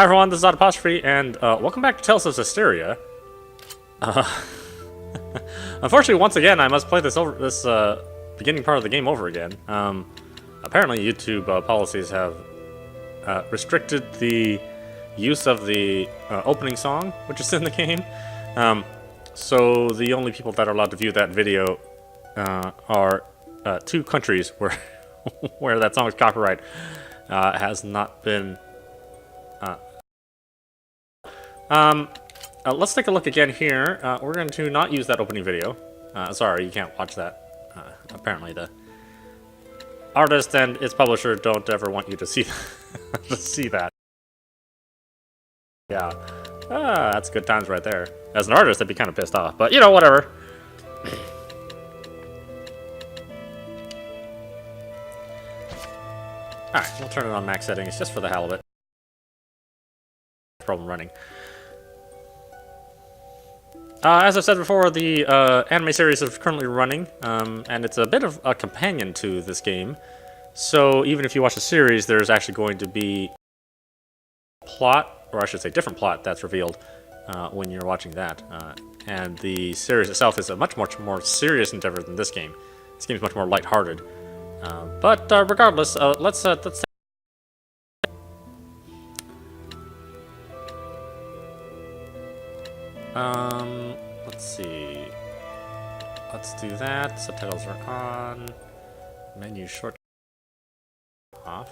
Hi everyone, this is audap, and welcome back to Tales of Zestiria. Unfortunately, once again, I must play this beginning part of the game over again. Apparently, YouTube policies have restricted the use of the opening song, which is in the game. So the only people that are allowed to view that video are two countries where where that song's copyright has not been. Let's take a look again here. We're going to not use that opening video. Sorry, you can't watch that. Apparently the artist and its publisher don't ever want you to see to see that. Yeah. That's good times right there. As an artist, I'd be kind of pissed off, but you know, whatever. Alright, we'll turn it on max settings just for the hell of it. Problem running. As I've said before, the anime series is currently running, and it's a bit of a companion to this game. So even if you watch the series, there's actually going to be plot, or I should say different plot, that's revealed when you're watching that. And the series itself is a much more serious endeavor than this game. This game is much more lighthearted. But regardless, let's let's see. Let's do that. Subtitles are on. Menu short off.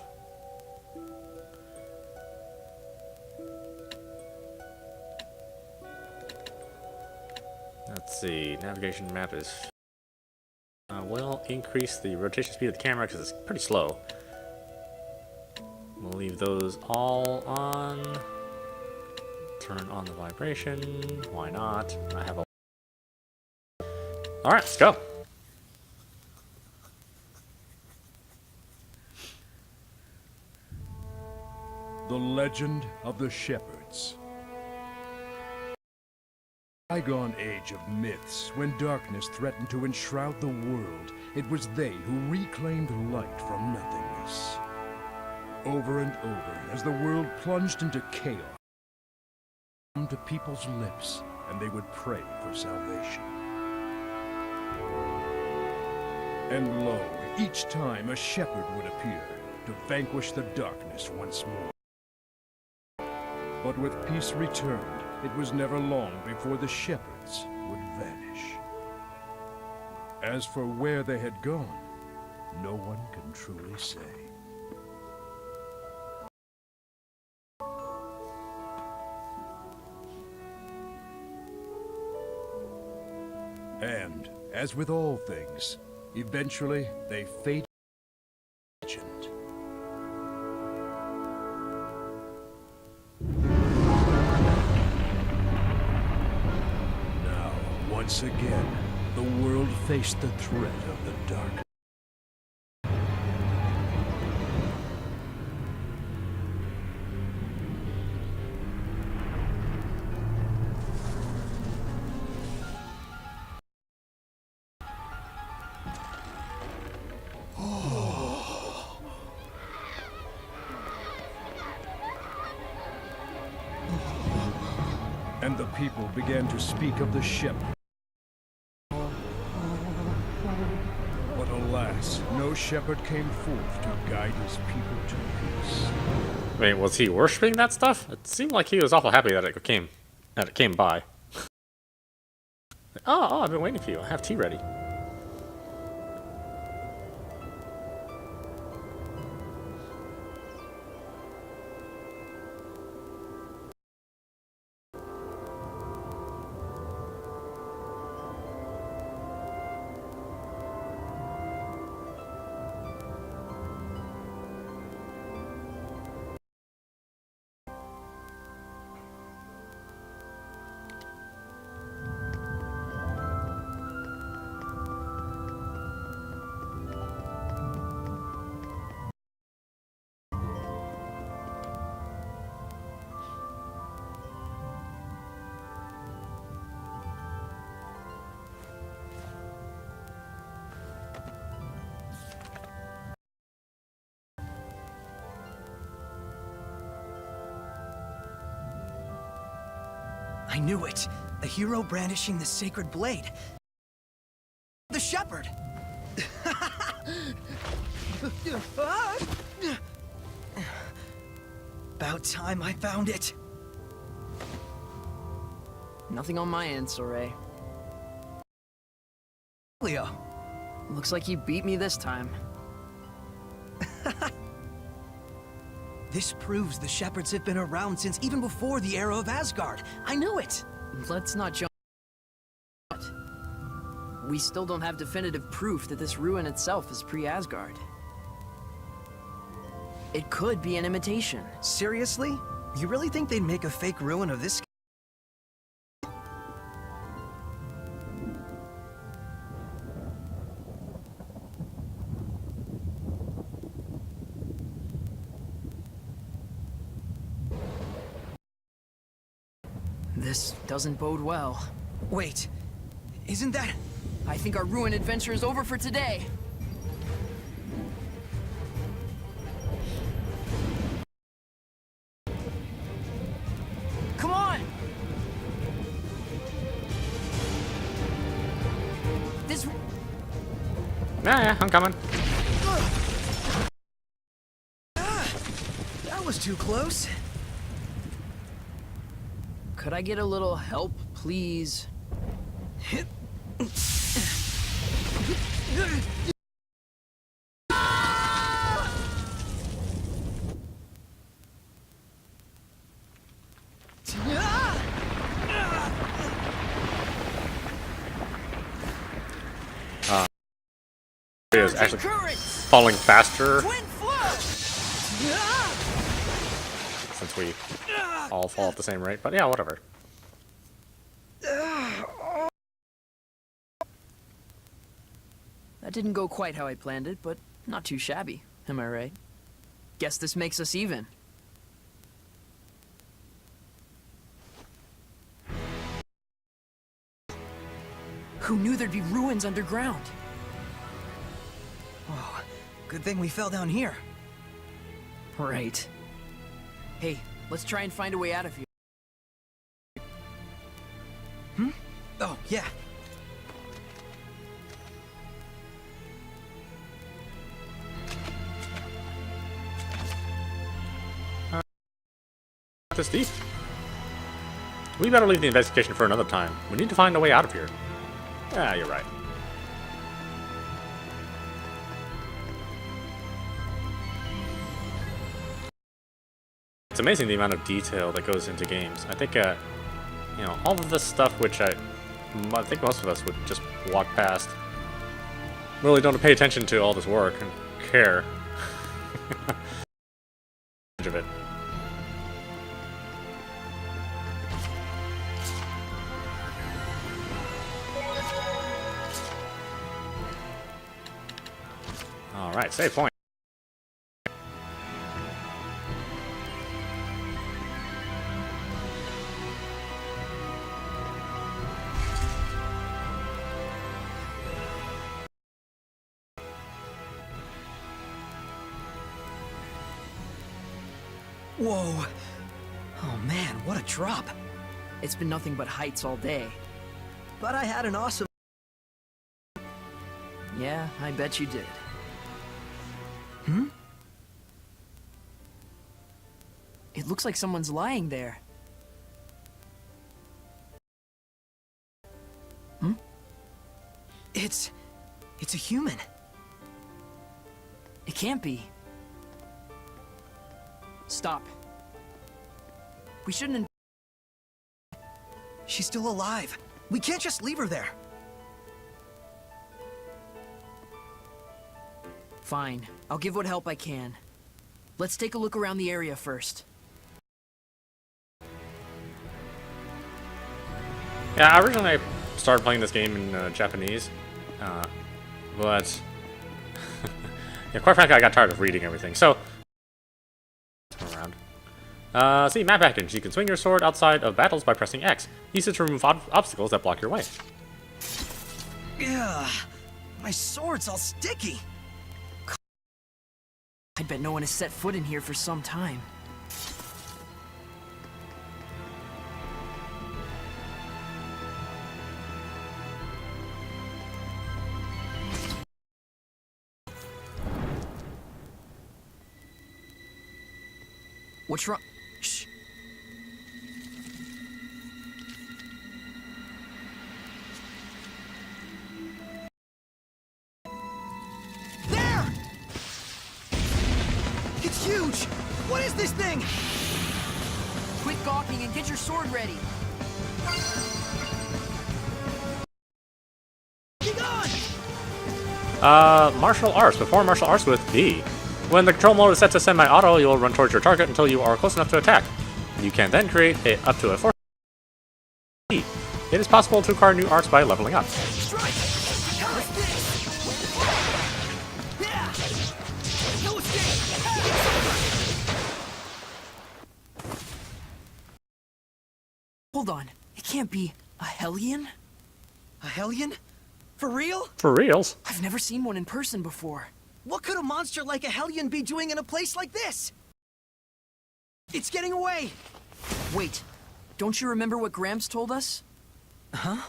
Let's see. Navigation map is. We'll increase the rotation speed of the camera because it's pretty slow. We'll leave those all on. Turn on the vibration. Why not? I have a. Alright, let's go. The Legend of the Shepherds. Bygone age of myths, when darkness threatened to enshroud the world, it was they who reclaimed light from nothingness. Over and over, as the world plunged into chaos, to people's lips, and they would pray for salvation. And lo, each time a shepherd would appear to vanquish the darkness once more. But with peace returned, it was never long before the shepherds would vanish. As for where they had gone, no one can truly say. And, as with all things, eventually they fade legend. Now, once again, the world faced the threat of the dark. And the people began to speak of the shepherd. But alas, no shepherd came forth to guide his people to peace. Wait, was he worshipping that stuff? It seemed like he was awful happy that it came by. Oh, I've been waiting for you. I have tea ready. I knew it. A hero brandishing the sacred blade. The shepherd! About time I found it. Nothing on my end, Soray. Leo. Looks like you beat me this time. This proves the shepherds have been around since even before the era of Asgard. I knew it! Let's not jump. We still don't have definitive proof that this ruin itself is pre-Asgard. It could be an imitation. Seriously? You really think they'd make a fake ruin of this? This doesn't bode well. Wait, isn't that... I think our ruin adventure is over for today. Come on! This... Yeah, I'm coming. That was too close. Could I get a little help, please? It is actually falling faster since we all fall at the same rate, but yeah, whatever. That didn't go quite how I planned it, but not too shabby. Am I right? Guess this makes us even. Who knew there'd be ruins underground? Oh, good thing we fell down here. Right. Hey, let's try and find a way out of here. Oh, yeah. This deep. We better leave the investigation for another time. We need to find a way out of here. Yeah, you're right. It's amazing the amount of detail that goes into games. I think, you know, all of this stuff which I think most of us would just walk past. Really don't pay attention to all this work and care. of it. All right, save point. Whoa. Oh man, what a drop. It's been nothing but heights all day. But I had an awesome... Yeah, I bet you did. It looks like someone's lying there. It's a human. It can't be. Stop. We shouldn't... She's still alive. We can't just leave her there. Fine. I'll give what help I can. Let's take a look around the area first. Yeah, originally I started playing this game in Japanese, but yeah, quite frankly, I got tired of reading everything. So, turn around. See, map actions. You can swing your sword outside of battles by pressing X. Use it to remove obstacles that block your way. Yeah, my sword's all sticky. I bet no one has set foot in here for some time. What's wrong? Shh. There! It's huge! What is this thing? Quit gawking and get your sword ready. Be gone! Martial arts. Perform martial arts with B. When the control mode is set to semi-auto, you will run towards your target until you are close enough to attack. You can then create up to a force. It is possible to acquire new arts by leveling up. Strike! Counter this! Yeah! No escape! Hold on. It can't be a Hellion? A Hellion? For real? For reals. I've never seen one in person before. What could a monster like a Hellion be doing in a place like this? It's getting away! Wait. Don't you remember what Gramps told us? Huh?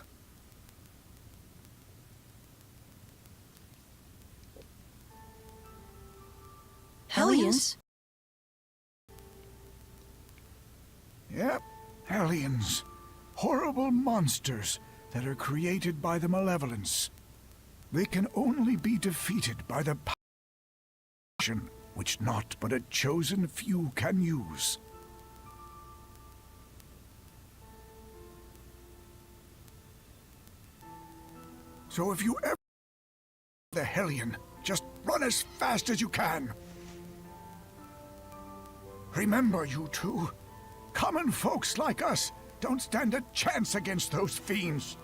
Hellions? Yep, Hellions. Horrible monsters that are created by the malevolence. They can only be defeated by the passion which not but a chosen few can use. So if you ever the Hellion, just run as fast as you can. Remember, you two, common folks like us don't stand a chance against those fiends.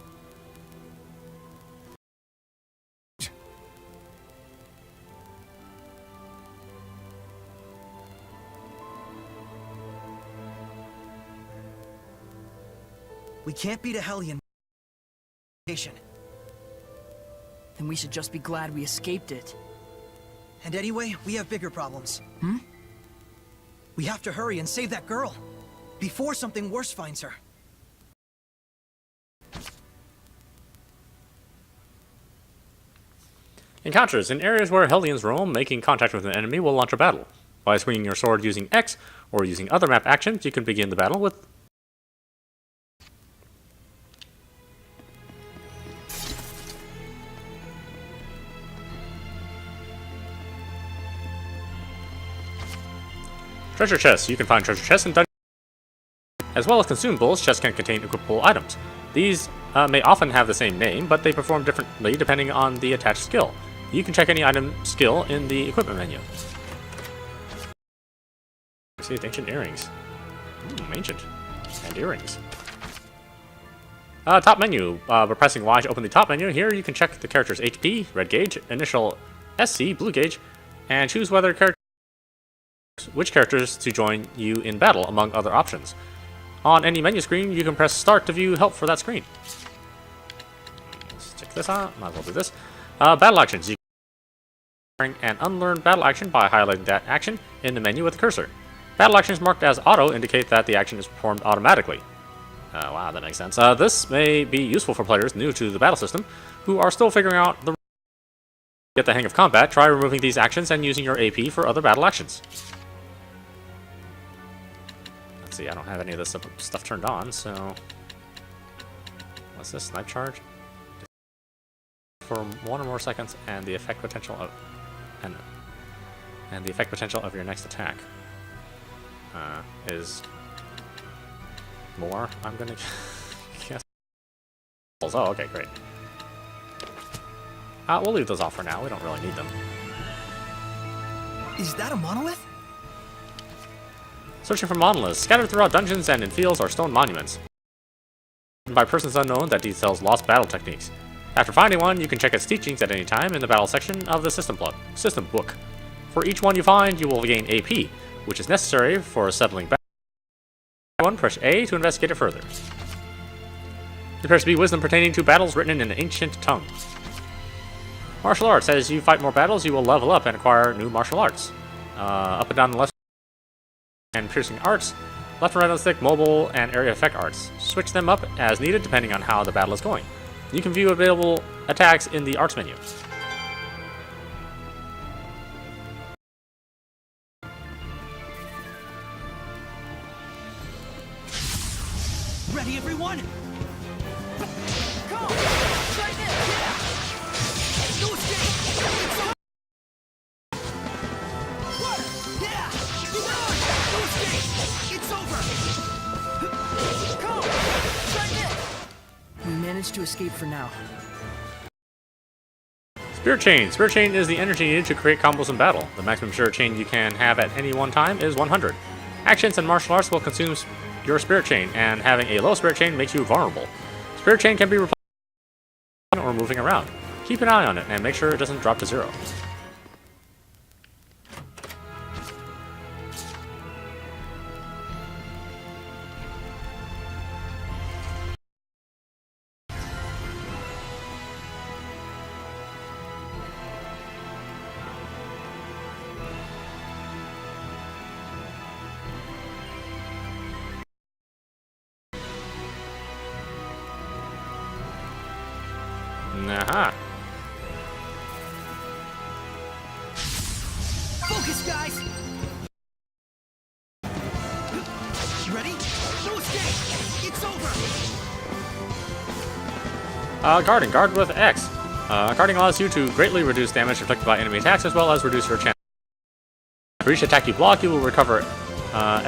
We can't beat a Hellion. Then we should just be glad we escaped it. And anyway, we have bigger problems. Hmm? We have to hurry and save that girl before something worse finds her. Encounters. In areas where Hellions roam, making contact with an enemy will launch a battle. By swinging your sword using X or using other map actions, you can begin the battle with treasure chests. You can find treasure chests in dungeons. As well as consumables, chests can contain equipable items. These may often have the same name, but they perform differently depending on the attached skill. You can check any item skill in the equipment menu. See, ancient earrings. Ancient. And earrings. Top menu. By pressing Y to open the top menu, here you can check the character's HP, red gauge, initial SC, blue gauge, and choose which characters to join you in battle, among other options. On any menu screen, you can press Start to view help for that screen. Let's check this out. Might as well do this. Battle actions. You can an unlearned battle action by highlighting that action in the menu with the cursor. Battle actions marked as auto indicate that the action is performed automatically. Wow, that makes sense. This may be useful for players new to the battle system who are still figuring out the get the hang of combat. Try removing these actions and using your AP for other battle actions. Let's see, I don't have any of this stuff turned on, so what's this? Snipe charge? For 1 or more seconds, and the effect potential of and the effect potential of your next attack is more. I'm gonna guess. Oh, okay, great. We'll leave those off for now. We don't really need them. Is that a monolith? Searching for monoliths scattered throughout dungeons and in fields are stone monuments by persons unknown that details lost battle techniques. After finding one, you can check its teachings at any time in the battle section of the system book. For each one you find, you will gain AP, which is necessary for settling battle. Press A to investigate it further. There appears to be wisdom pertaining to battles written in an ancient tongue. Martial arts. As you fight more battles, you will level up and acquire new martial arts. Up and down the left and piercing arts, left and right on the stick, mobile, and area effect arts. Switch them up as needed depending on how the battle is going. You can view available attacks in the arts menu. Ready, everyone? Come on! Try this! Yeah! No escape! It's over! What? Yeah! Keep on! No escape! It's over! Come on! Try this! We managed to escape for now. Spirit Chain. Spirit Chain is the energy needed to create combos in battle. The maximum Spirit Chain you can have at any one time is 100. Actions and martial arts will consume your Spirit Chain, and having a low Spirit Chain makes you vulnerable. Spirit Chain can be replaced or moving around. Keep an eye on it and make sure it doesn't drop to 0. Aha. Focus, guys! Ready? No escape! It's over! Guarding. Guard with X. Guarding allows you to greatly reduce damage inflicted by enemy attacks as well as reduce your chance. For each attack you block, you will recover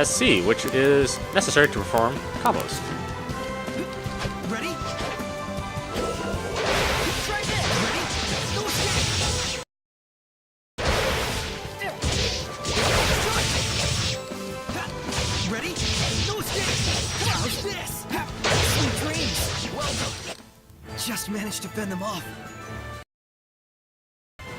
SC, which is necessary to perform combos. Ready? Try this! Ready? No escape! Ready? No escape! How's this? Sweet dreams! Welcome! Just managed to fend them off.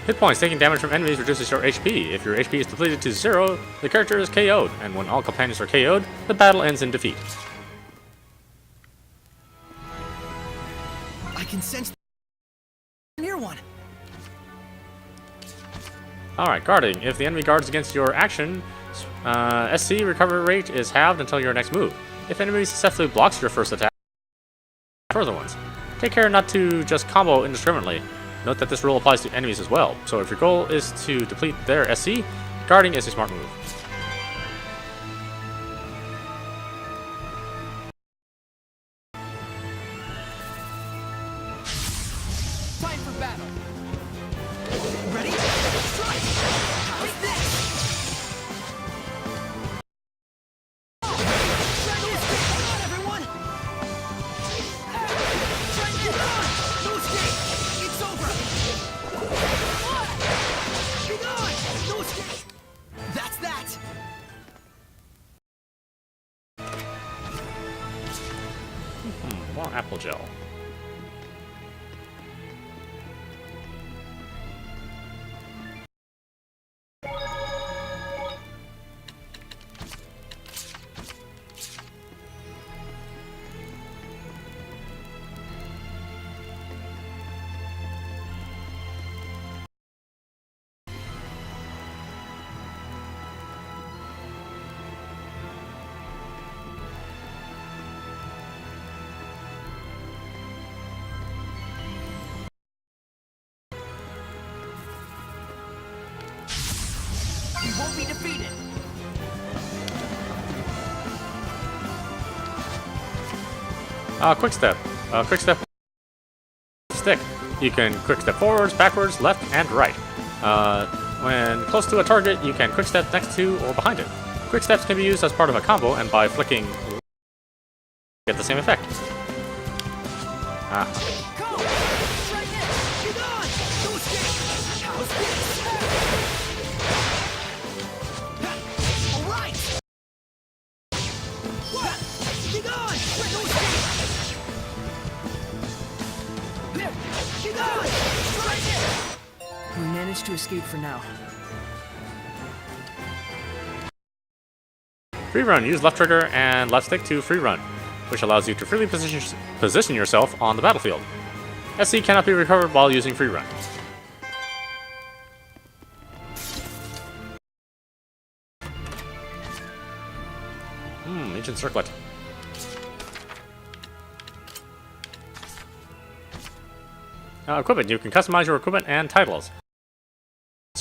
Hit points. Taking damage from enemies reduces your HP. If your HP is depleted to 0, the character is KO'd, and when all companions are KO'd, the battle ends in defeat. I can sense near one. Alright, guarding. If the enemy guards against your action, SC recovery rate is halved until your next move. If enemy successfully blocks your first attack, further ones. Take care not to just combo indiscriminately. Note that this rule applies to enemies as well, so if your goal is to deplete their SC, guarding is a smart move. Time for battle! Ready? Strike! How's this? Try this! Come on, everyone! Try this! No escape! It's over! Be gone! No escape! That's that! More apple gel. We won't be defeated! Quick step. Quick step stick. You can quick step forwards, backwards, left, and right. When close to a target, you can quick step next to or behind it. Quick steps can be used as part of a combo, and by flicking, get the same effect. Go! Try this! Be gone! No escape! How's this? All right! What? Be gone! No escape! Be gone! Try this! We managed to escape for now. Free run. Use left trigger and left stick to free run, which allows you to freely position yourself on the battlefield. SC cannot be recovered while using free run. Ancient Circlet. Equipment. You can customize your equipment and titles.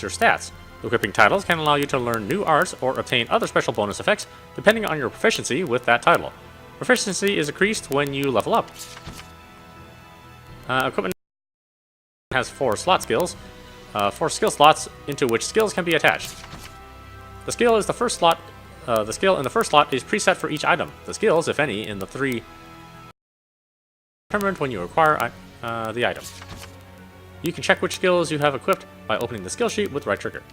Your stats. Equipping titles can allow you to learn new arts or obtain other special bonus effects depending on your proficiency with that title. Proficiency is increased when you level up. Equipment has 4 slot skills, 4 skill slots into which skills can be attached. The skill is the first slot. The skill in the first slot is preset for each item. The skills, if any, in the 3 determined when you acquire the item. You can check which skills you have equipped by opening the skill sheet with right trigger.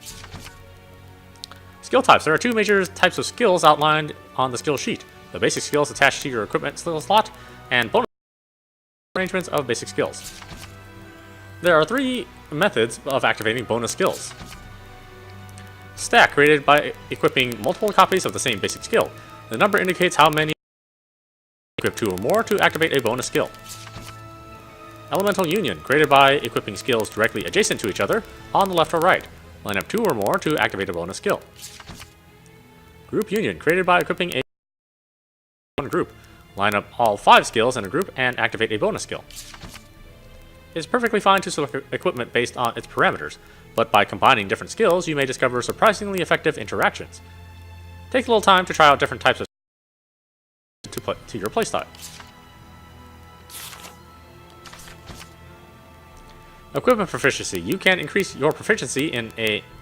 Skill types. There are 2 major types of skills outlined on the skill sheet. The basic skills attached to your equipment skill slot, and bonus arrangements of basic skills. There are 3 methods of activating bonus skills. Stack, created by equipping multiple copies of the same basic skill. The number indicates how many equip 2 or more to activate a bonus skill. Elemental Union, created by equipping skills directly adjacent to each other on the left or right. Line up 2 or more to activate a bonus skill. Group Union, created by equipping a one group. Line up all 5 skills in a group and activate a bonus skill. It is perfectly fine to select equipment based on its parameters, but by combining different skills, you may discover surprisingly effective interactions. Take a little time to try out different types of to your playstyle. Equipment proficiency. You can increase your proficiency in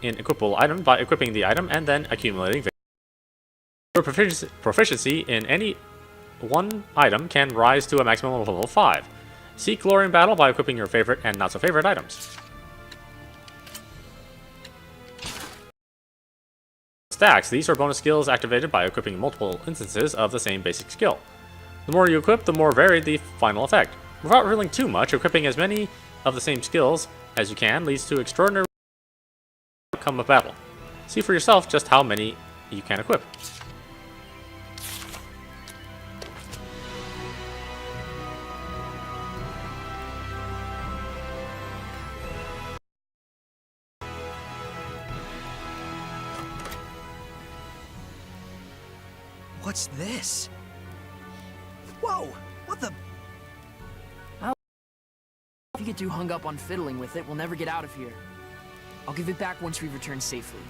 equipable item by equipping the item and then accumulating. Your proficiency in any one item can rise to a maximum of level 5. Seek glory in battle by equipping your favorite and not so favorite items. Stacks. These are bonus skills activated by equipping multiple instances of the same basic skill. The more you equip, the more varied the final effect. Without revealing too much, equipping as many of the same skills as you can leads to extraordinary outcome of battle. See for yourself just how many you can equip. What's this? Whoa! What the? If you get too hung up on fiddling with it, we'll never get out of here. I'll give it back once we return safely.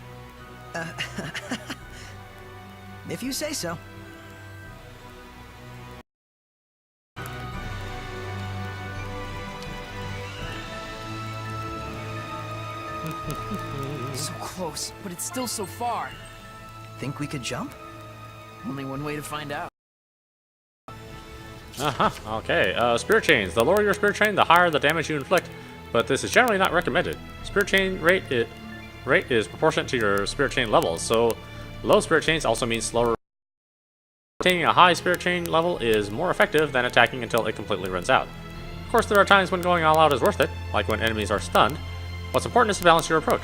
If you say so. So close, but it's still so far. Think we could jump? Only one way to find out. Okay. Spirit chains. The lower your spirit chain, the higher the damage you inflict, but this is generally not recommended. Spirit chain rate is proportionate to your spirit chain levels, so low spirit chains also means slower. Maintaining a high spirit chain level is more effective than attacking until it completely runs out. Of course, there are times when going all out is worth it, like when enemies are stunned. What's important is to balance your approach.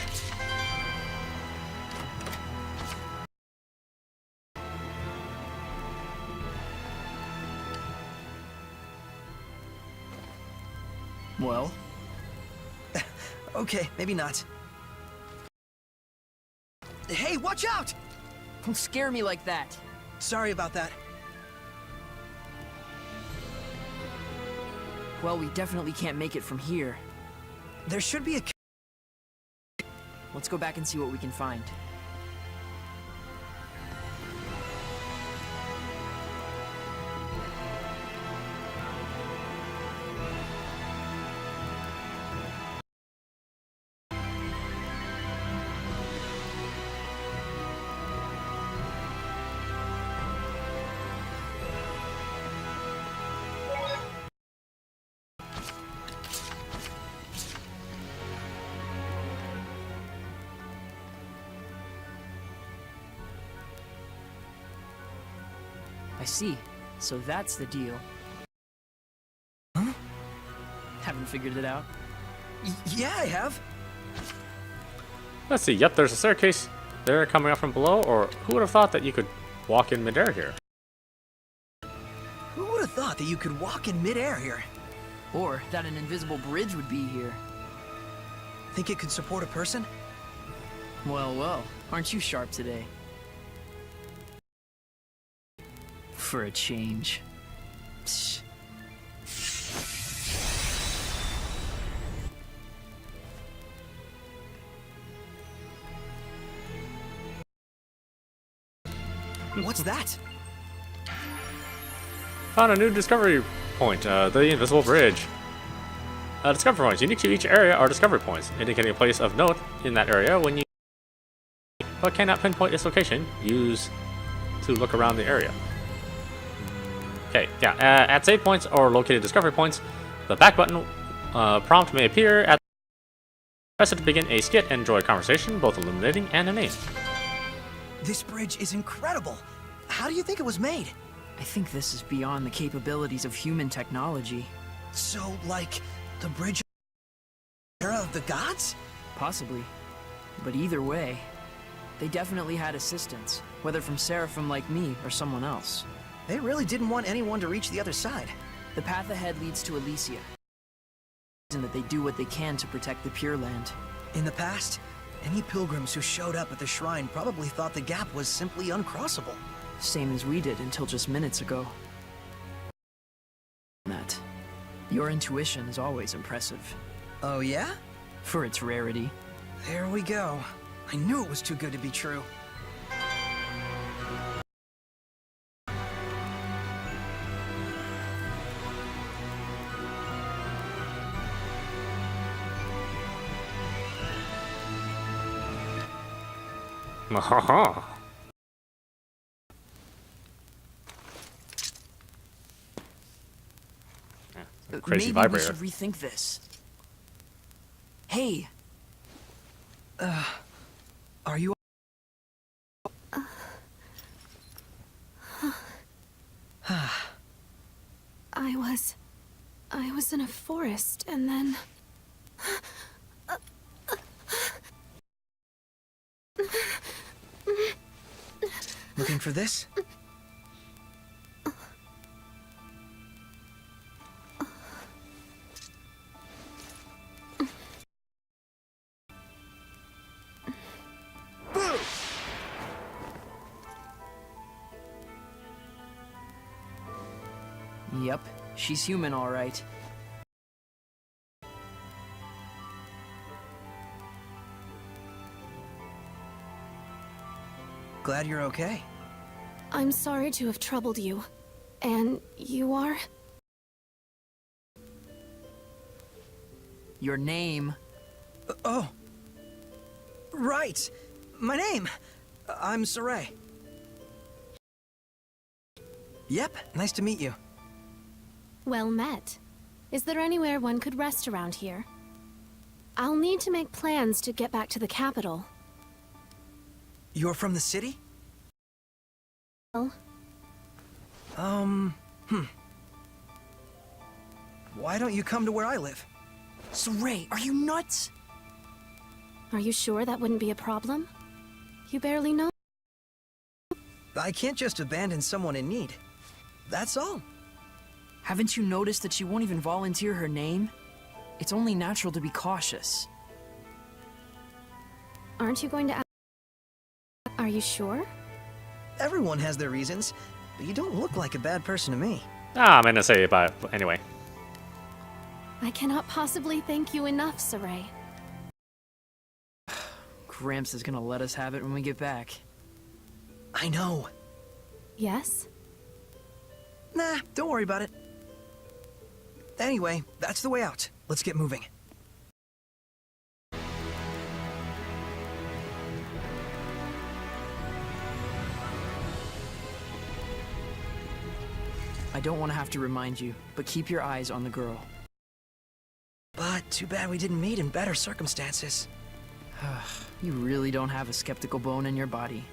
Well? Okay, maybe not. Hey, watch out! Don't scare me like that. Sorry about that. Well, we definitely can't make it from here. There should be a... Let's go back and see what we can find. I see. So that's the deal. Huh? Haven't figured it out? Yeah, I have. Let's see. Yep, there's a staircase there coming up from below, or who would have thought that you could walk in midair here? Who would have thought that you could walk in midair here? Or that an invisible bridge would be here. Think it could support a person? Well, well. Aren't you sharp today? For a change. Psst. What's that? Found a new discovery point, the Invisible Bridge. Discovery points. Unique to each area are discovery points, indicating a place of note in that area when you but cannot pinpoint its location. Use to look around the area. Okay, yeah. At save points or located discovery points, the back button prompt may appear. Press it to begin a skit and enjoy a conversation, both illuminating and inane. This bridge is incredible. How do you think it was made? I think this is beyond the capabilities of human technology. So, like, the bridge era of the gods? Possibly. But either way, they definitely had assistance, whether from Seraphim like me or someone else. They really didn't want anyone to reach the other side. The path ahead leads to Elysia. And that they do what they can to protect the Pure Land. In the past, any pilgrims who showed up at the shrine probably thought the gap was simply uncrossable. Same as we did until just minutes ago. That. Your intuition is always impressive. Oh yeah? For its rarity. There we go. I knew it was too good to be true. Mahaha. Crazy Maybe vibrator. we should rethink this. Hey, Are you... I was in a forest, and then... looking for this? Yep, she's human all right. Glad you're okay. I'm sorry to have troubled you. And you are? Your name. Oh. Right. My name. I'm Saray. Yep, nice to meet you. Well met. Is there anywhere one could rest around here? I'll need to make plans to get back to the capital. You're from the city? Well, Why don't you come to where I live? Saray, are you nuts? are you sure that wouldn't be a problem? You barely know. I can't just abandon someone in need. That's all. Haven't you noticed that she won't even volunteer her name? It's only natural to be cautious. Aren't you going to ask? Are you sure? Everyone has their reasons, but you don't look like a bad person to me. I'm gonna say it, but anyway. I cannot possibly thank you enough, Saray. Gramps is gonna let us have it when we get back. I know. Yes? Nah, don't worry about it. Anyway, that's the way out. Let's get moving. I don't want to have to remind you, but keep your eyes on the girl. But too bad we didn't meet in better circumstances. You really don't have a skeptical bone in your body.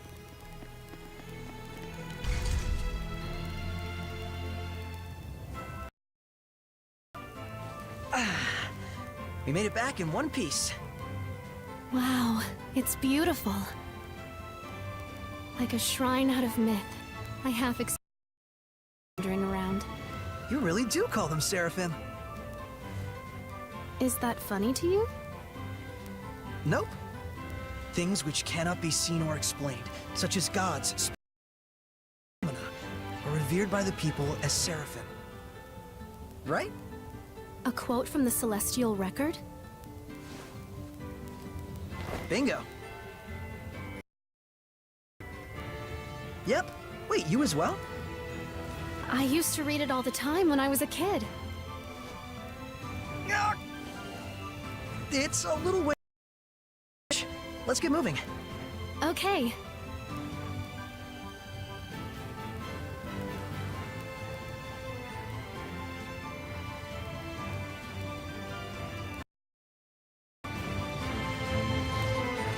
We made it back in one piece. Wow, it's beautiful. Like a shrine out of myth. I half expected wandering around. You really do call them Seraphim. Is that funny to you? Nope. Things which cannot be seen or explained, such as gods, phenomena, are revered by the people as Seraphim. Right? A quote from the Celestial Record? Bingo. Yep. Wait, you as well? I used to read it all the time when I was a kid. It's a little way. Let's get moving. Okay.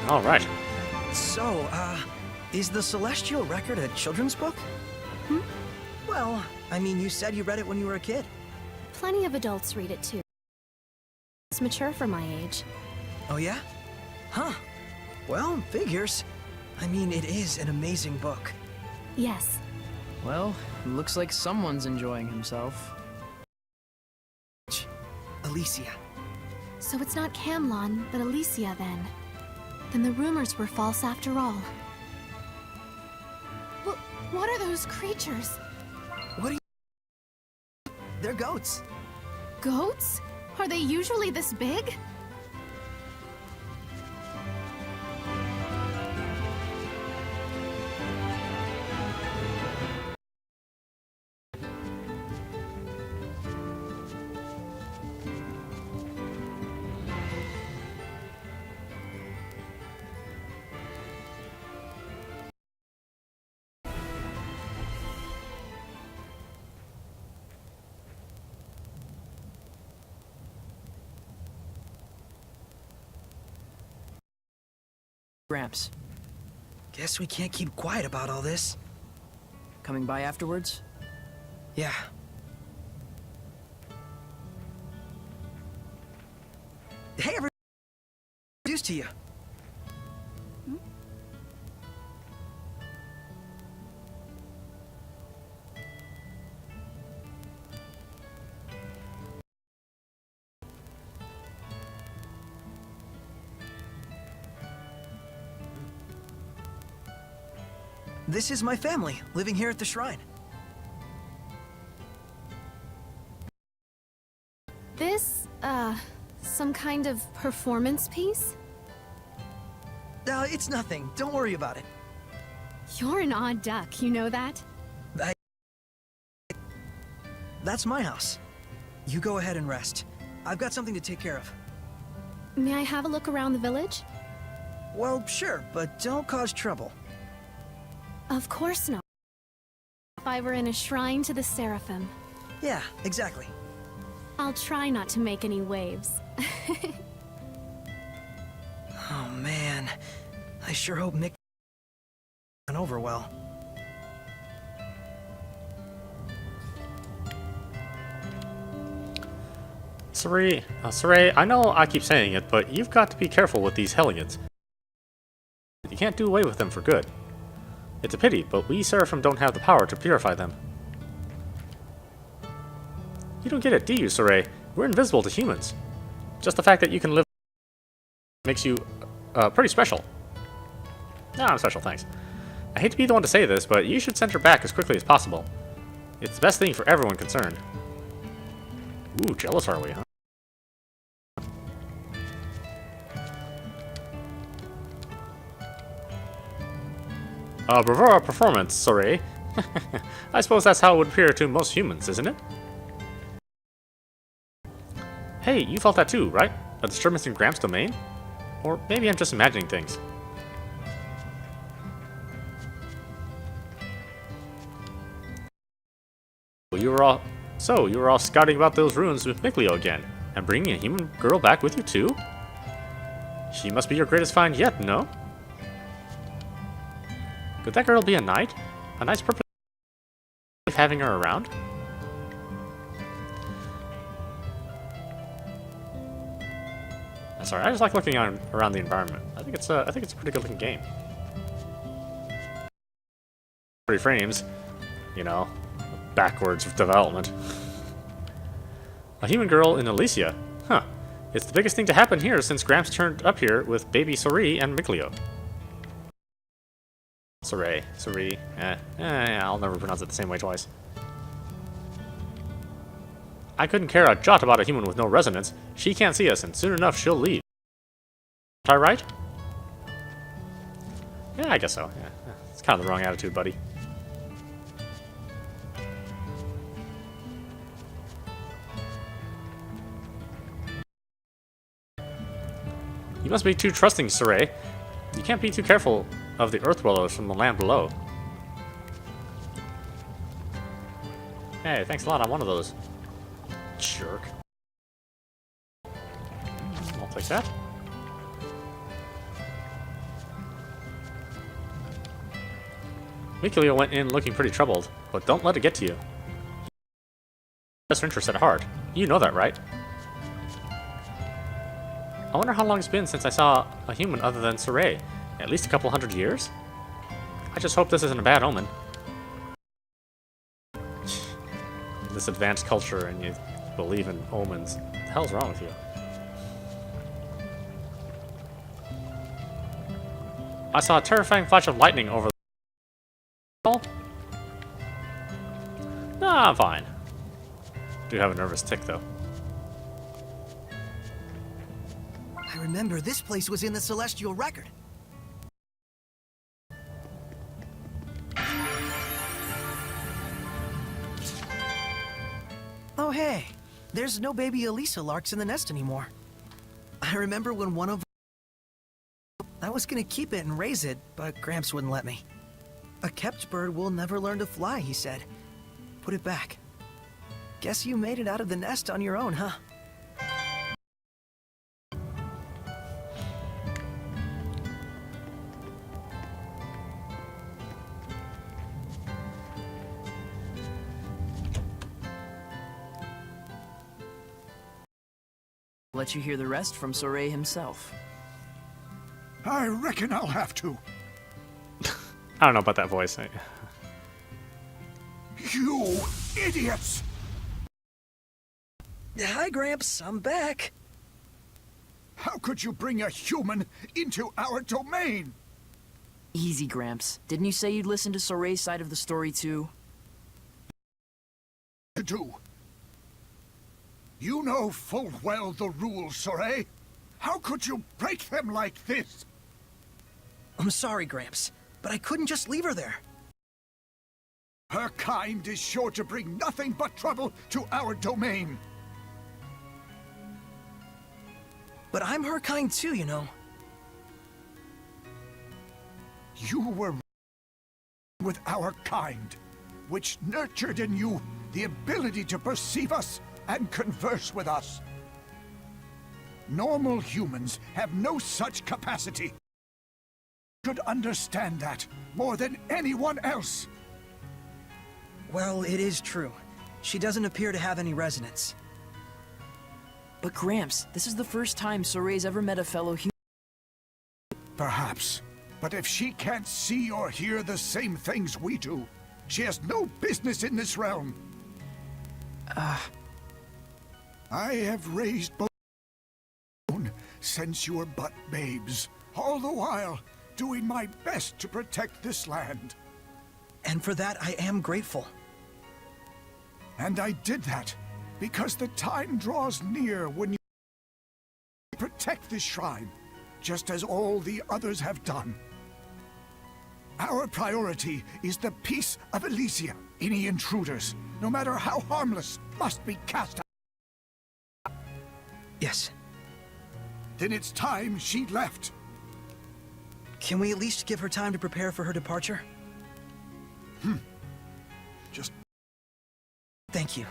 All right. So, is the Celestial Record a children's book? Well, I mean, you said you read it when you were a kid. Plenty of adults read it too. It's mature for my age. Oh, yeah? Huh. Well, figures. I mean, it is an amazing book. Yes. Well, looks like someone's enjoying himself. Alicia. So it's not Camlon, but Alicia then. Then the rumors were false after all. What are those creatures? What are you... They're goats. Goats? Are they usually this big? Gramps, Guess we can't keep quiet about all this. coming by afterwards? Yeah. Hey, everyone. Introduced to you. This is my family, living here at the shrine. This, some kind of performance piece? It's nothing. Don't worry about it. You're an odd duck, you know that? That's my house. You go ahead and rest. I've got something to take care of. May I have a look around the village? Well, sure, but don't cause trouble. Of course not. If I were in a shrine to the Seraphim. Yeah, exactly. I'll try not to make any waves. Oh, man. I sure hope Mick went over well. Saray, I know I keep saying it, but you've got to be careful with these Hellions. You can't do away with them for good. It's a pity, but we Seraphim don't have the power to purify them. You don't get it, do you, Saray? We're invisible to humans. Just the fact that you can live makes you pretty special. No, I'm special, thanks. I hate to be the one to say this, but you should send her back as quickly as possible. It's the best thing for everyone concerned. Ooh, jealous are we, huh? Bravura performance, sorry. I suppose that's how it would appear to most humans, isn't it? Hey, you felt that too, right? A disturbance in Gramps' domain? Or maybe I'm just imagining things. You were all scouting about those ruins with Mikleo again, and bringing a human girl back with you too? She must be your greatest find yet, no? Could that girl be a knight? A knight's purpose of having her around? Sorry, I just like looking around the environment. I think it's a pretty good looking game. 30 frames, you know, backwards of development. A human girl in Alicia. Huh. It's the biggest thing to happen here since Gramps turned up here with baby Sori and Mikleo. Sori. I'll never pronounce it the same way twice. I couldn't care a jot about a human with no resonance. She can't see us, and soon enough she'll leave. Am I right? Yeah, I guess so. Yeah. It's kind of the wrong attitude, buddy. You must be too trusting, Saray. You can't be too careful of the earth dwellers from the land below. Hey, thanks a lot on one of those. Jerk. I'll take that. Mikilio went in looking pretty troubled, but don't let it get to you. Best interest at heart. You know that, right? I wonder how long it's been since I saw a human other than Saray. At least a couple 100 years? I just hope this isn't a bad omen. This advanced culture and you believe in omens. What the hell's wrong with you? I saw a terrifying flash of lightning over the... Nah, I'm fine. Do have a nervous tick, though. I remember this place was in the Celestial Record. Oh hey, there's no baby Elisa larks in the nest anymore. I remember when one of... I was gonna keep it and raise it, but Gramps wouldn't let me. A kept bird will never learn to fly, he said. Put it back. Guess you made it out of the nest on your own, huh? Let you hear the rest from Saray himself. I reckon I'll have to. I don't know about that voice. You idiots! Hi, Gramps. I'm back. How could you bring a human into our domain? Easy, Gramps. Didn't you say you'd listen to Soray's side of the story, too? To do. You know full well the rules, Soray. How could you break them like this? I'm sorry, Gramps, but I couldn't just leave her there. Her kind is sure to bring nothing but trouble to our domain. But I'm her kind too, you know. You were with our kind, which nurtured in you the ability to perceive us and converse with us. Normal humans have no such capacity. You should understand that more than anyone else. Well, it is true. She doesn't appear to have any resonance. But Gramps, this is the first time Soray's ever met a fellow human. Perhaps. But if she can't see or hear the same things we do, she has no business in this realm. I have raised both since you were but babes, all the while doing my best to protect this land. And for that, I am grateful. And I did that because the time draws near when you protect this shrine, just as all the others have done. Our priority is the peace of Elysia. Any intruders, no matter how harmless, must be cast out. Yes. Then it's time she left. Can we at least give her time to prepare for her departure? Just Thank you.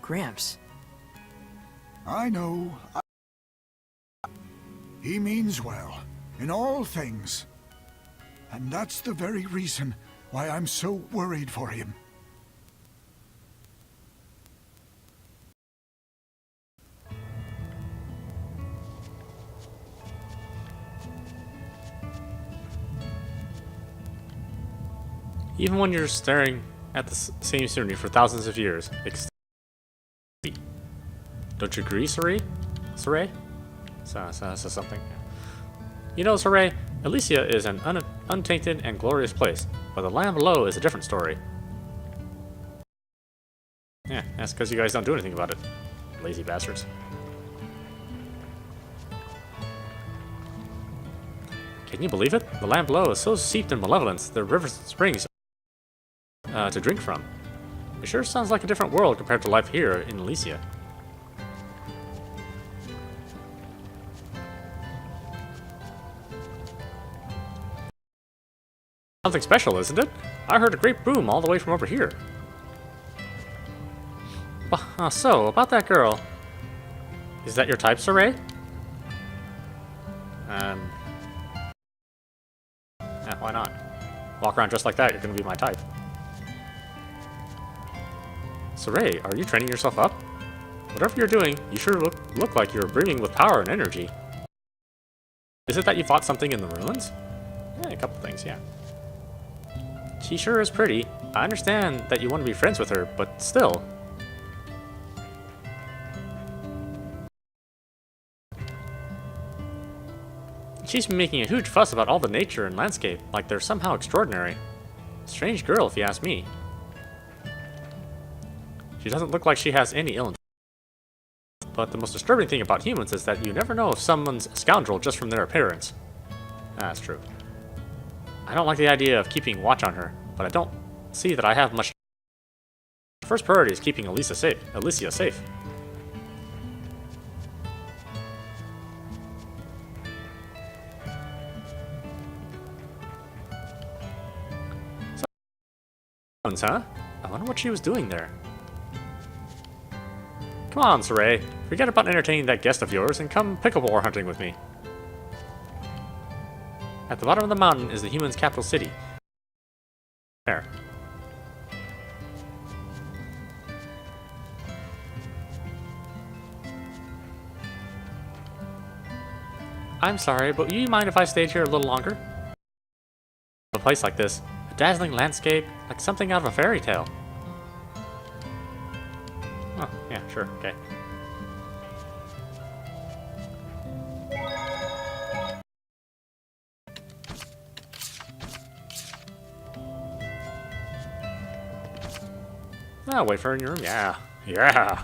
Gramps. I know. He means well, in all things. And that's the very reason why I'm so worried for him. Even when you're staring at the same scenery for thousands of years, don't you agree, Saray? Saray? Says something. You know, Saray, Elysia is an untainted and glorious place, but the land below is a different story. Yeah, that's because you guys don't do anything about it. Lazy bastards. Can you believe it? The land below is so steeped in malevolence, the rivers and springs to drink from. It sure sounds like a different world compared to life here in Elysia. Something special, isn't it? I heard a great boom all the way from over here. So, about that girl. Is that your type, Saray? Yeah, why not? Walk around just like that, you're gonna be my type. Saray, are you training yourself up? Whatever you're doing, you sure look like you're brimming with power and energy. Is it that you fought something in the ruins? Yeah, a couple things, yeah. She sure is pretty. I understand that you want to be friends with her, but still. She's been making a huge fuss about all the nature and landscape, like they're somehow extraordinary. Strange girl, if you ask me. She doesn't look like she has any ill intent. But the most disturbing thing about humans is that you never know if someone's a scoundrel just from their appearance. That's true. I don't like the idea of keeping watch on her, but I don't see that I have much. First priority is keeping Elysia safe. Huh? I wonder what she was doing there. Come on, Saray. Forget about entertaining that guest of yours and come pickleball hunting with me. At the bottom of the mountain is the humans' capital city. There. I'm sorry, but would you mind if I stayed here a little longer? A place like this, a dazzling landscape, like something out of a fairy tale. Oh, yeah, sure, okay. Wait for her in your room. Yeah. Yeah.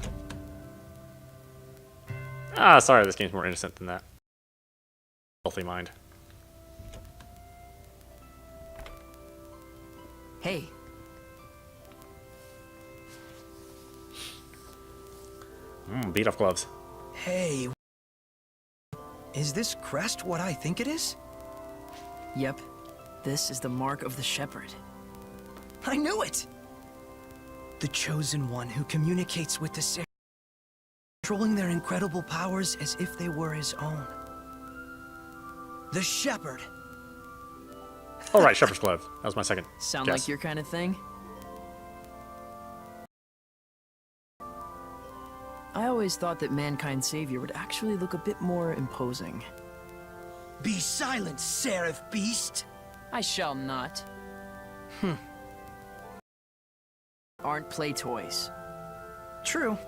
Sorry, this game's more innocent than that. Healthy mind. Hey. Beat off gloves. Hey. Is this crest what I think it is? Yep. This is the mark of the shepherd. I knew it! The chosen one who communicates with the Seraphim, controlling their incredible powers as if they were his own. The shepherd. All right, shepherd's glove. That was my second Sound guess. like your kind of thing? I always thought that mankind's savior would actually look a bit more imposing. Be silent, Seraph beast! I shall not. Aren't play toys. True.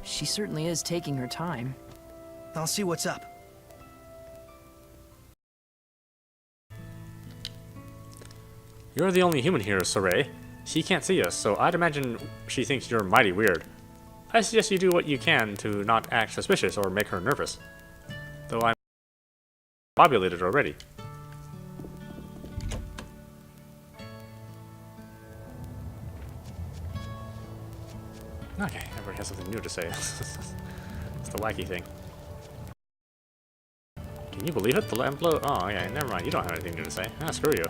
She certainly is taking her time. I'll see what's up. You're the only human here, Saray. She can't see us, so I'd imagine she thinks you're mighty weird. I suggest you do what you can to not act suspicious or make her nervous. Though I'm populated already. Okay, everybody has something new to say. It's the wacky thing. Can you believe it? The lamp blow. Oh, yeah, never mind. You don't have anything new to say. Screw you.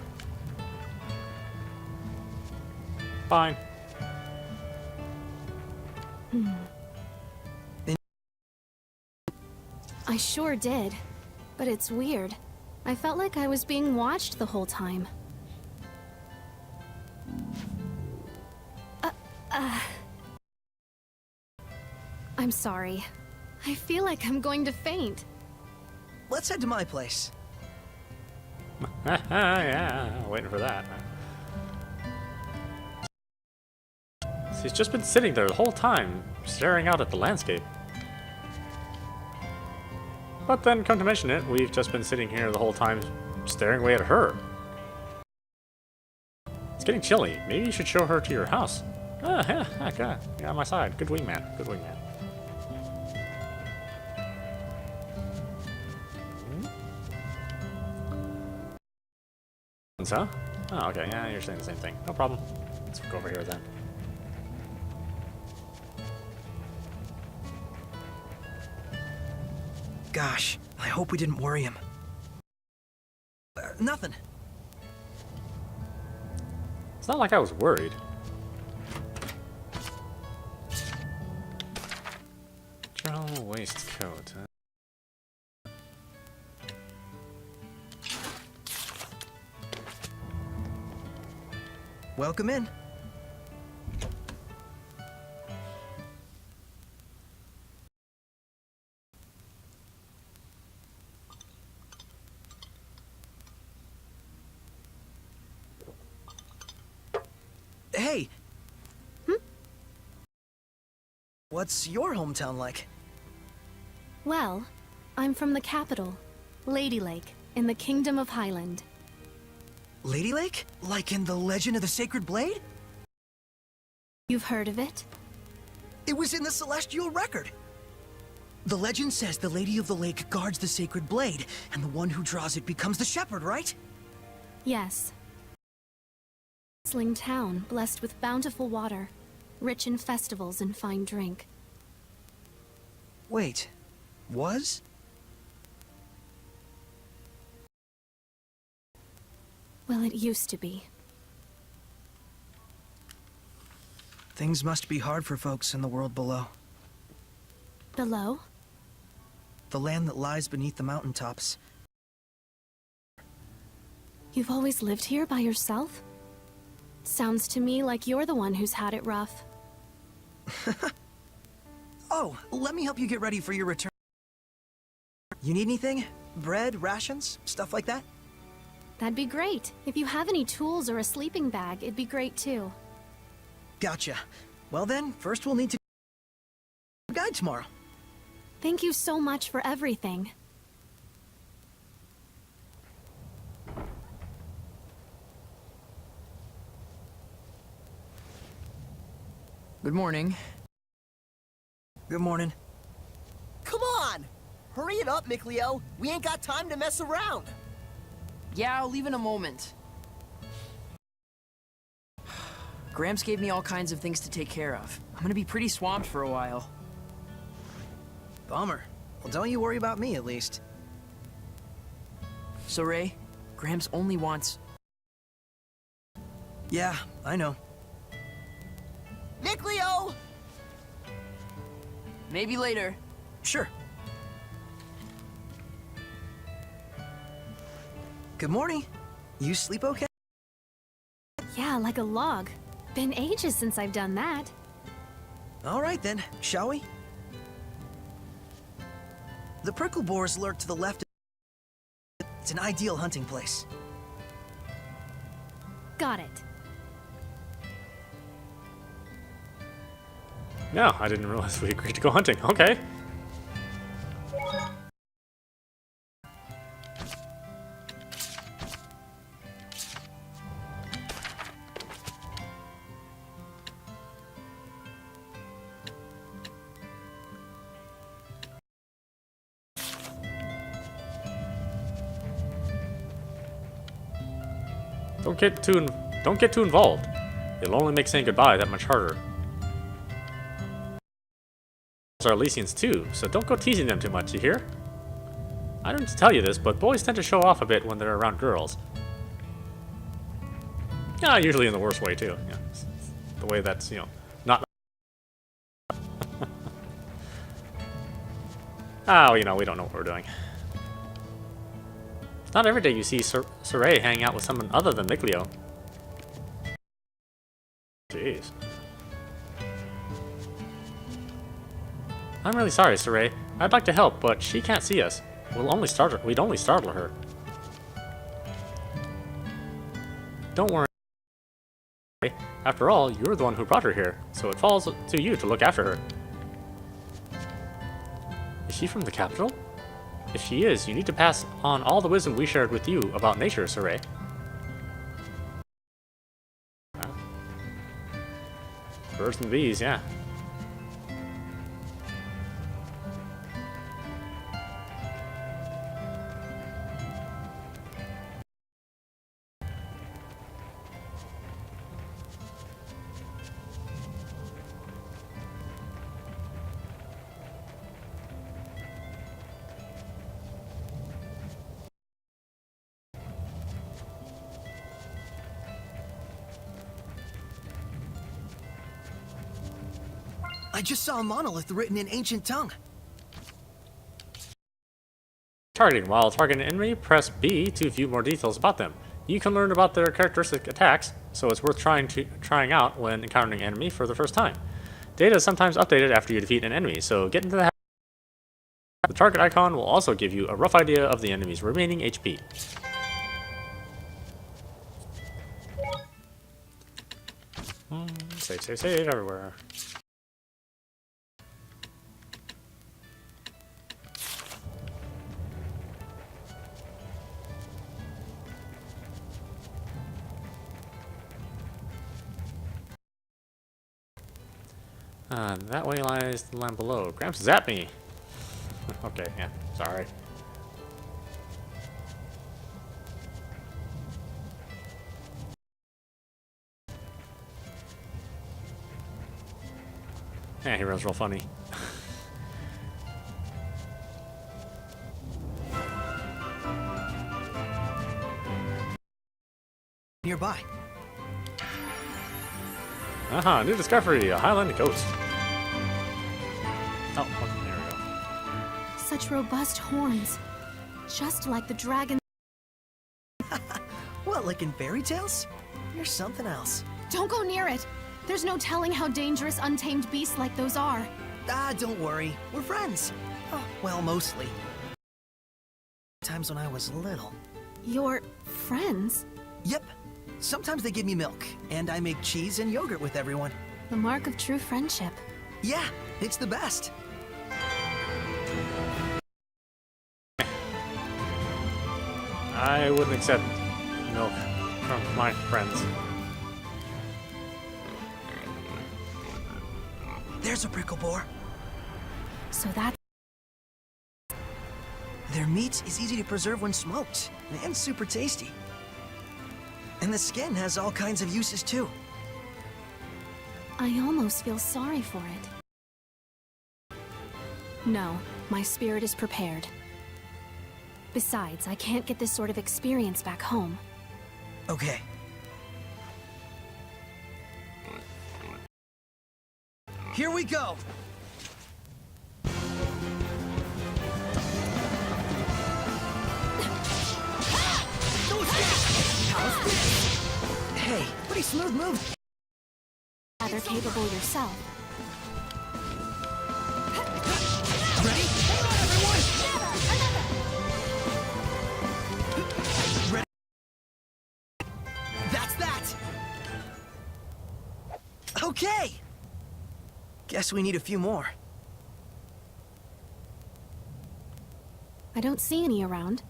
Fine. I sure did. But it's weird. I felt like I was being watched the whole time. I'm sorry. I feel like I'm going to faint. Let's head to my place. Yeah, waiting for that. She's just been sitting there the whole time, staring out at the landscape. But then, come to mention it, we've just been sitting here the whole time, staring away at her. It's getting chilly. Maybe you should show her to your house. Yeah, okay. You're on my side. Good wingman. Good wingman. Huh? Oh, okay. Yeah, you're saying the same thing. No problem. Let's go over here then. Gosh, I hope we didn't worry him. Nothing. It's not like I was worried. General waistcoat. Welcome in. Hey! What's your hometown like? Well, I'm from the capital, Lady Lake, in the Kingdom of Highland. Lady Lake? Like in the Legend of the Sacred Blade? You've heard of it? It was in the Celestial Record. The legend says the Lady of the Lake guards the Sacred Blade, and the one who draws it becomes the shepherd, right? Yes. Bustling town, blessed with bountiful water, rich in festivals and fine drink. Wait, was? Well, it used to be. Things must be hard for folks in the world below. Below? The land that lies beneath the mountaintops. You've always lived here by yourself? Sounds to me like you're the one who's had it rough. Oh, let me help you get ready for your return. You need anything? Bread, rations, stuff like that? That'd be great. If you have any tools or a sleeping bag, it'd be great too. Gotcha. Well then, first we'll need to guide tomorrow. Thank you so much for everything. Good morning. Good morning. Come on! Hurry it up, Mikleo. We ain't got time to mess around. Yeah, I'll leave in a moment. Gramps gave me all kinds of things to take care of. I'm gonna be pretty swamped for a while. Bummer. Well, don't you worry about me, at least. So, Ray, Gramps only wants... Yeah, I know. Mikleo! Maybe later. Sure. Good morning. You sleep okay? Yeah, like a log. Been ages since I've done that. All right then, shall we? The prickle boars lurk to the left. It's an ideal hunting place. Got it. No, I didn't realize we agreed to go hunting. Okay. Don't get too involved. It'll only make saying goodbye that much harder. Are Elysians too, so don't go teasing them too much, you hear? I don't need to tell you this, but boys tend to show off a bit when they're around girls. Yeah, usually in the worst way too. Yeah, the way that's, you know, not... Oh, you know, we don't know what we're doing. It's not every day you see Saray hanging out with someone other than Mikleo. Jeez. I'm really sorry, Saray. I'd like to help, but she can't see us. We'd only startle her. Don't worry. After all, you're the one who brought her here, so it falls to you to look after her. Is she from the capital? If she is, you need to pass on all the wisdom we shared with you about nature, Saray. Birds and bees, yeah. I just saw a monolith written in ancient tongue. Targeting. While targeting an enemy, press B to view more details about them. You can learn about their characteristic attacks, so it's worth trying out when encountering an enemy for the first time. Data is sometimes updated after you defeat an enemy, so get into the habit. The target icon will also give you a rough idea of the enemy's remaining HP. Save everywhere. That way lies the land below. Gramps zapped me. Okay, yeah, sorry. Yeah, he runs real funny. Nearby. New discovery, a Highland ghost. Oh, okay, there we go. Such robust horns. Just like the dragon. What, like in fairy tales? You're something else. Don't go near it. There's no telling how dangerous untamed beasts like those are. Ah, don't worry. We're friends. Oh, well, mostly. Times when I was little. Your friends? Yep. Sometimes they give me milk, and I make cheese and yogurt with everyone. The mark of true friendship. Yeah, it's the best. I wouldn't accept milk from my friends. There's a prickle boar. So that's... Their meat is easy to preserve when smoked, and super tasty. And the skin has all kinds of uses too. I almost feel sorry for it. No, my spirit is prepared. Besides, I can't get this sort of experience back home. Okay. Here we go! Hey, pretty smooth move. Rather capable yourself. Ready? Hold on, everyone! Ready? That's that! Okay! Guess we need a few more. I don't see any around.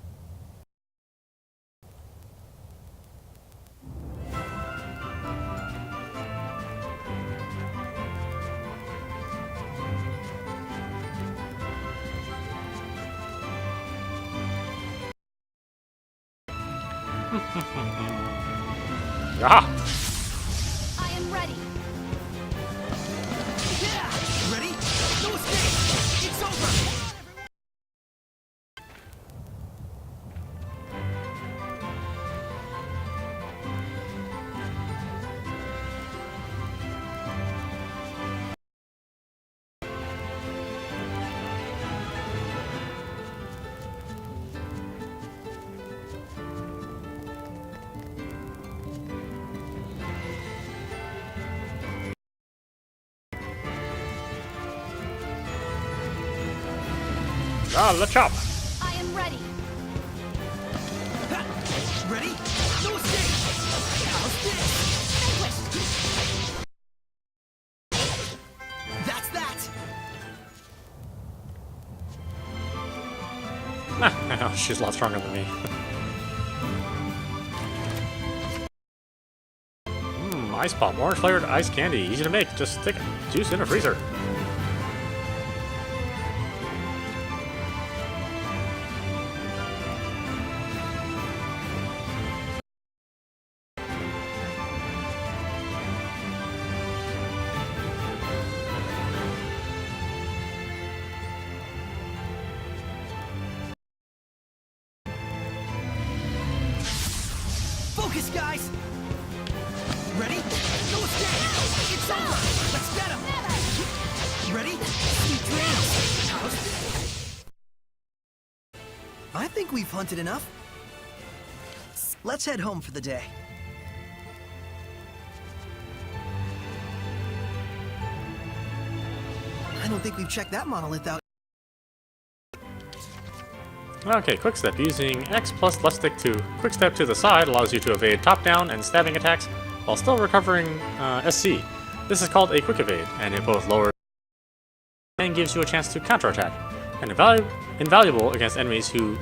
Ah! I am ready. Yeah! Ready? No escape! It's over! Ah, let's chop! I am ready. Ready? No escape! How's this? That's that! Ah, she's a lot stronger than me. Ice pop, orange flavored ice candy, easy to make. Just stick juice in a freezer. Focus, guys! Ready? No escape! It's over! Let's get him! Ready? Sweet dreams! I think we've hunted enough. Let's head home for the day. I don't think we've checked that monolith out. Okay, quick step. Using X plus left stick to quick step to the side allows you to evade top-down and stabbing attacks while still recovering SC. This is called a quick evade, and it both lowers and gives you a chance to counterattack, and invaluable against enemies who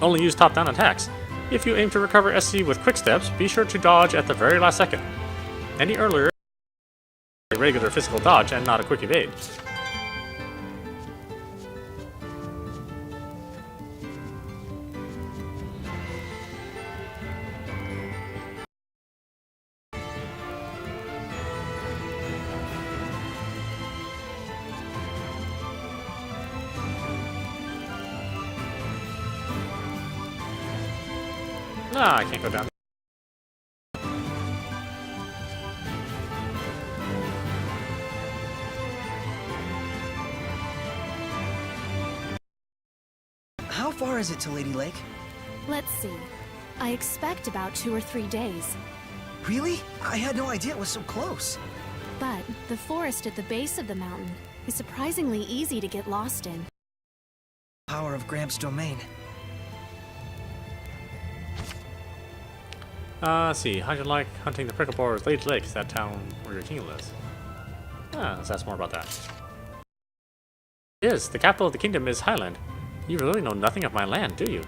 only use top-down attacks. If you aim to recover SC with quick steps, be sure to dodge at the very last second. Any earlier, a regular physical dodge and not a quick evade. Ah, I can't go down. How far is it to Lady Lake? Let's see. I expect about 2 or 3 days. Really? I had no idea it was so close. But the forest at the base of the mountain is surprisingly easy to get lost in. Power of Gramps' domain. Let's see. How'd you like hunting the prickle boars, Lady Lake, that town where your king lives? Let's ask more about that. Yes, the capital of the kingdom is Highland. You really know nothing of my land, do you?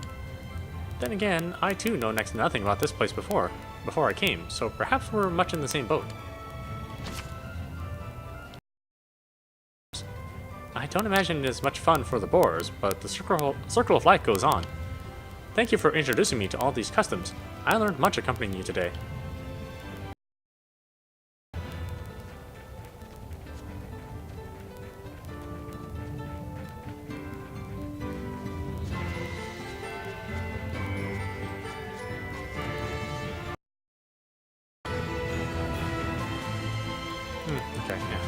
Then again, I too know next to nothing about this place before I came, so perhaps we're much in the same boat. I don't imagine it is much fun for the boars, but the circle of life goes on. Thank you for introducing me to all these customs. I learned much accompanying you today. Okay, yeah.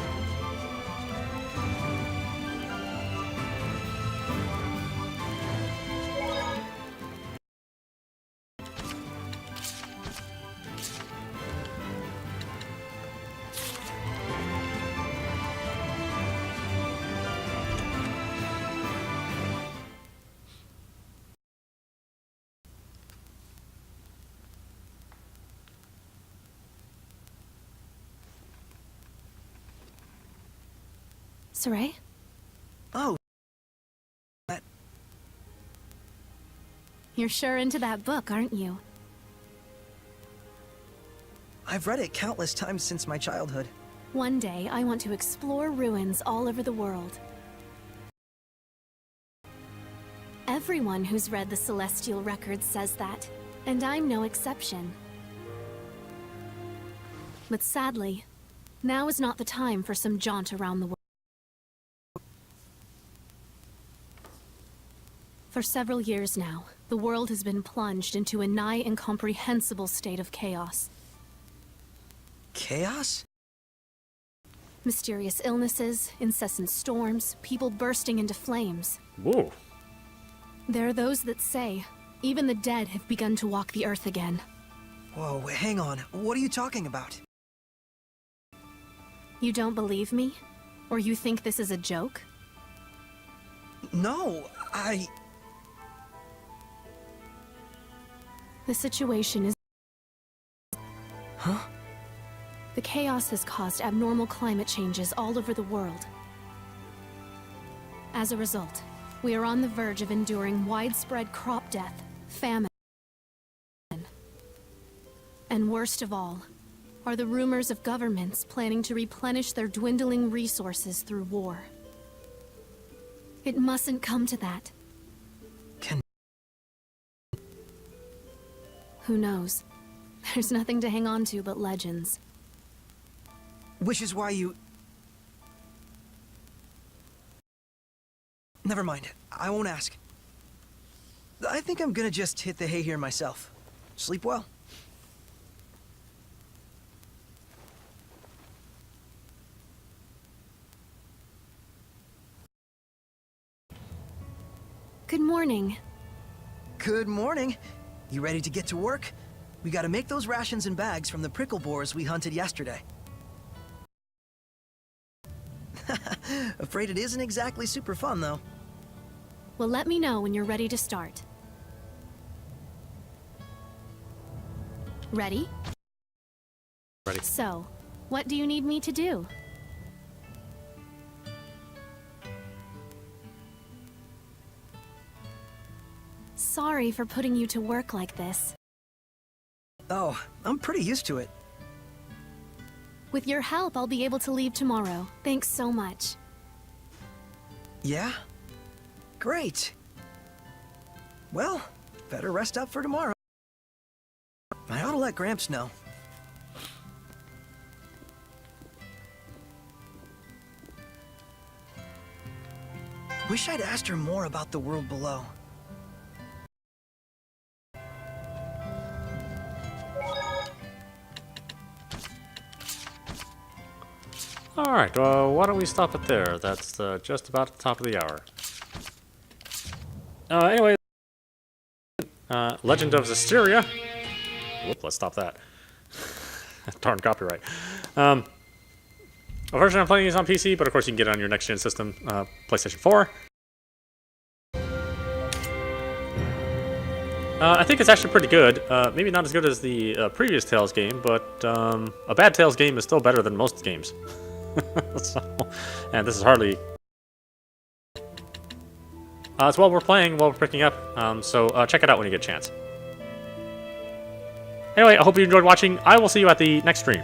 Saray? Oh. That... You're sure into that book, aren't you? I've read it countless times since my childhood. One day, I want to explore ruins all over the world. Everyone who's read the Celestial Records says that, and I'm no exception. But sadly, now is not the time for some jaunt around the world. For several years now, the world has been plunged into a nigh incomprehensible state of chaos. Chaos? Mysterious illnesses, incessant storms, people bursting into flames. Whoa. There are those that say, even the dead have begun to walk the earth again. Whoa, hang on. What are you talking about? You don't believe me? Or you think this is a joke? No, The situation is... Huh? The chaos has caused abnormal climate changes all over the world. As a result, we are on the verge of enduring widespread crop death, famine, and worst of all, are the rumors of governments planning to replenish their dwindling resources through war. It mustn't come to that. Can... Who knows? There's nothing to hang on to but legends. Which is why you... Never mind. I won't ask. I think I'm gonna just hit the hay here myself. Sleep well. Good morning. Good morning. You ready to get to work? We gotta make those rations and bags from the prickle boars we hunted yesterday. Afraid it isn't exactly super fun, though. Well, let me know when you're ready to start. Ready? Ready. So, what do you need me to do? Sorry for putting you to work like this. Oh, I'm pretty used to it. With your help, I'll be able to leave tomorrow. Thanks so much. Yeah? Great. Well, better rest up for tomorrow. I ought to let Gramps know. Wish I'd asked her more about the world below. Alright, why don't we stop it there? That's just about the top of the hour. Anyway, Legend of Zestiria. Whoop, let's stop that. Darn copyright. A version I'm playing is on PC, but of course you can get it on your next-gen system, PlayStation 4. I think it's actually pretty good. Maybe not as good as the previous Tales game, but a bad Tales game is still better than most games. So, and this is hardly... it's while we're playing, while we're picking up, so check it out when you get a chance. Anyway, I hope you enjoyed watching. I will see you at the next stream.